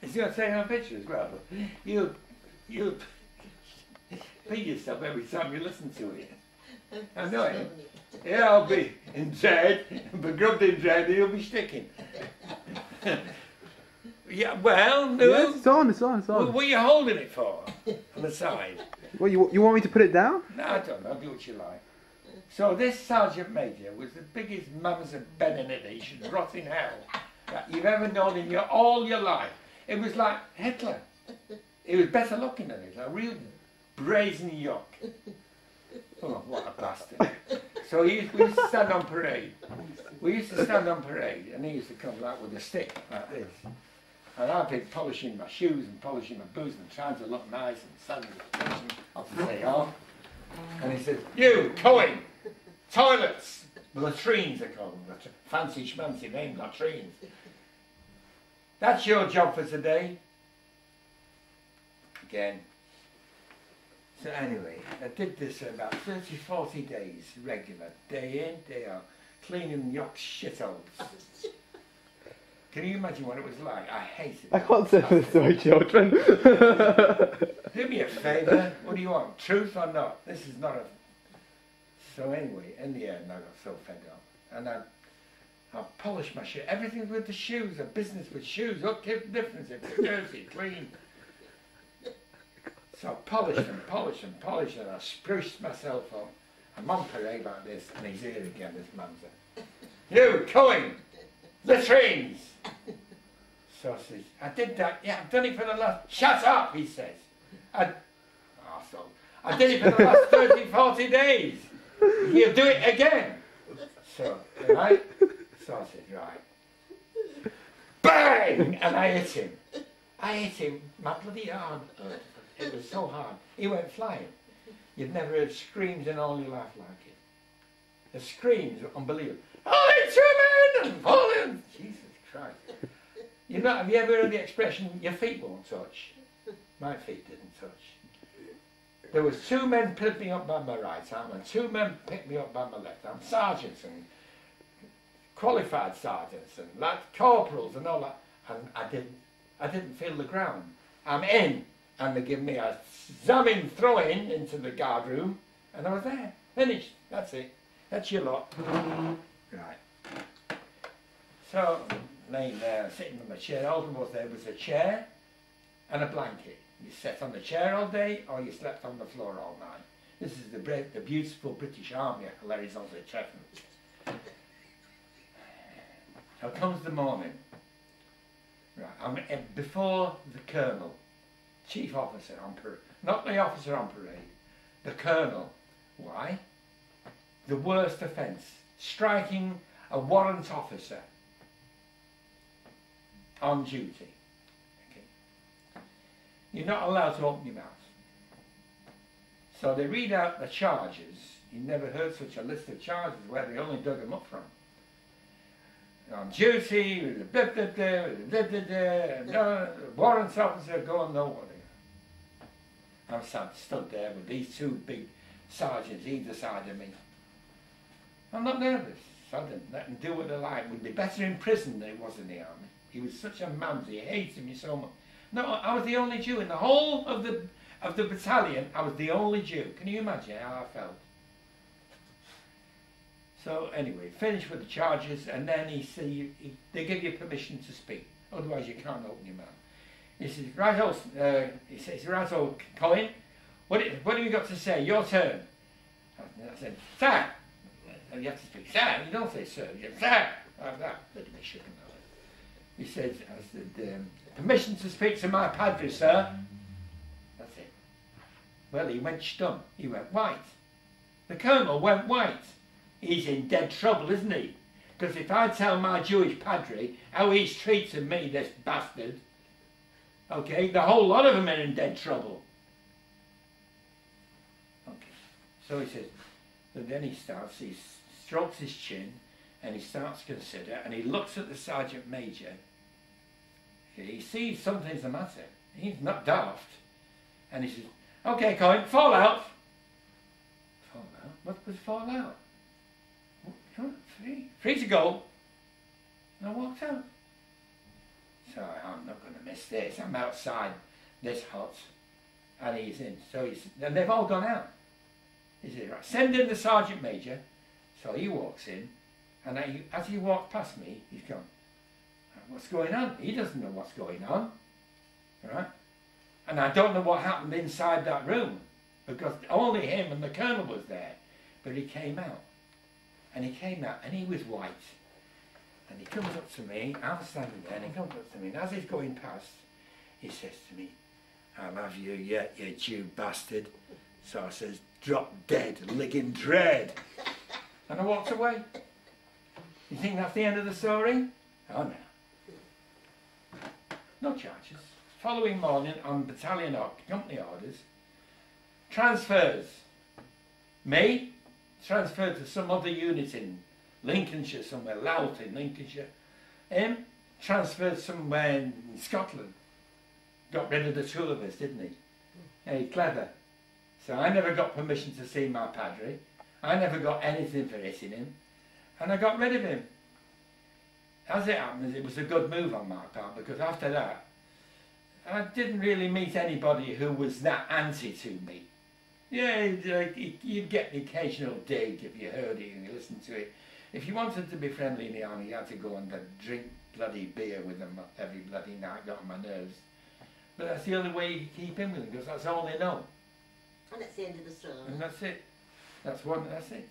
Is he going to take a picture as well? You'll beat yourself every time you listen to it. I know it. Yeah, I'll be in dread, but grubbed in dread, he'll be sticking. Yeah, well, no. Yes, it's on. What are you holding it for? On the side? What, you want me to put it down? No, I don't know. Do what you like. So this Sergeant Major was the biggest mums of benediction, rotting hell, that you've ever known in all your life. It was like Hitler. He was better looking than Hitler, a real brazen yuck. Oh, what a bastard. So we used to stand on parade. We used to stand on parade, and he used to come like with a stick, like this. And I'd be polishing my shoes and polishing my boots and trying to look nice and standing off the day off. And he said, "You, Cohen, toilets, latrines are called them, fancy schmancy name, latrines. That's your job for today." Again. So anyway, I did this for about 30, 40 days, regular, day in, day out, cleaning York's shitholes. Can you imagine what it was like? I hated it. I can't say this to my children. Do me a favour. What do you want? Truth or not? This is not a... So anyway, in the end, I got so fed up. And I polished my shoes. Everything with the shoes. A business with shoes. What kept the difference if they're dirty, clean? So I polished and I spruced myself up. I'm on parade like this, and he's here again, this man's. "You, Cohen, latrines!" So I says, "I did that, yeah, I've done it for the last..." "Shut up," he says. I did it for the last 30, 40 days. You'll do it again. So, right? So I said, right. Bang! And I hit him. My bloody arm hurt. It was so hard. He went flying. You've never heard screams in all your life like it. The screams were unbelievable. "Holy Truman!" and falling. Jesus Christ. Have you ever heard the expression, "your feet won't touch"? My feet didn't touch. There was 2 men picked me up by my right arm and 2 men picked me up by my left arm. Sergeants and qualified sergeants and like corporals and all that. And I didn't feel the ground. I'm in. And they give me a zamming throw-in into the guard room, and I was there. Finished. That's it. That's your lot. Right. So, laying there, sitting on my chair, all there was a chair and a blanket. You sat on the chair all day, or you slept on the floor all night. This is the beautiful British Army at Horizontal Cheffin. So comes the morning. Right. I'm before the colonel. Chief officer on parade, not the officer on parade, the colonel. Why? The worst offence, striking a warrant officer on duty. Okay. You're not allowed to open your mouth. So they read out the charges. You never heard such a list of charges where they only dug them up from. On duty, no, warrant officer going nowhere. I'm stood there with these 2 big sergeants either side of me. I'm not nervous. I didn't let them do what they like. Would be better in prison than he was in the army. He was such a mamsy. He hated me so much. No, I was the only Jew in the whole of the battalion. I was the only Jew. Can you imagine how I felt? So anyway, finished with the charges, and then they give you permission to speak. Otherwise, you can't open your mouth. He says, "Right, old Colin, what have you got to say? Your turn." I said, "Sir." And you have to speak, "Sir." You don't say "sir." You say, "Sir." Like that. He said, "Permission to speak to my padre, sir." That's it. Well, he went stum. He went white. The colonel went white. He's in dead trouble, isn't he? Because if I tell my Jewish padre how he's treating me, this bastard, okay, the whole lot of them are in dead trouble. Okay, so he says, but then he strokes his chin, and he starts to consider, and he looks at the Sergeant Major. He sees something's the matter. He's not daft. And he says, "Okay, Colin, fall out." Fall out? What was fall out? Free to go. And I walked out. So I'm not going to miss this. I'm outside this hut, and he's in. And they've all gone out. He said, right, send in the sergeant major. So he walks in, and as he walked past me, he's gone, what's going on? He doesn't know what's going on, right? And I don't know what happened inside that room, because only him and the colonel was there. But he came out, and he was white. And he comes up to me, I'm standing there, and he comes up to me, and as he's going past, he says to me, I'll have you yet, you Jew bastard. So I says, drop dead, licking dread. And I walked away. You think that's the end of the story? Oh no. No charges. Following morning, on battalion company orders, transfers. Me, transferred to some other unit in Lincolnshire, somewhere, Louth in Lincolnshire. Him, transferred somewhere in Scotland. Got rid of the two of us, didn't he? Hey, clever. So I never got permission to see my padre. I never got anything for hitting him. And I got rid of him. As it happens, it was a good move on my part, because after that, I didn't really meet anybody who was that anti to me. Yeah, you'd get the occasional dig if you heard it and you listened to it. If you wanted to be friendly in the army, you had to go and drink bloody beer with them every bloody night, got on my nerves. But that's the only way you can keep in with them, because that's all they know. And that's the end of the story. And that's it. That's it.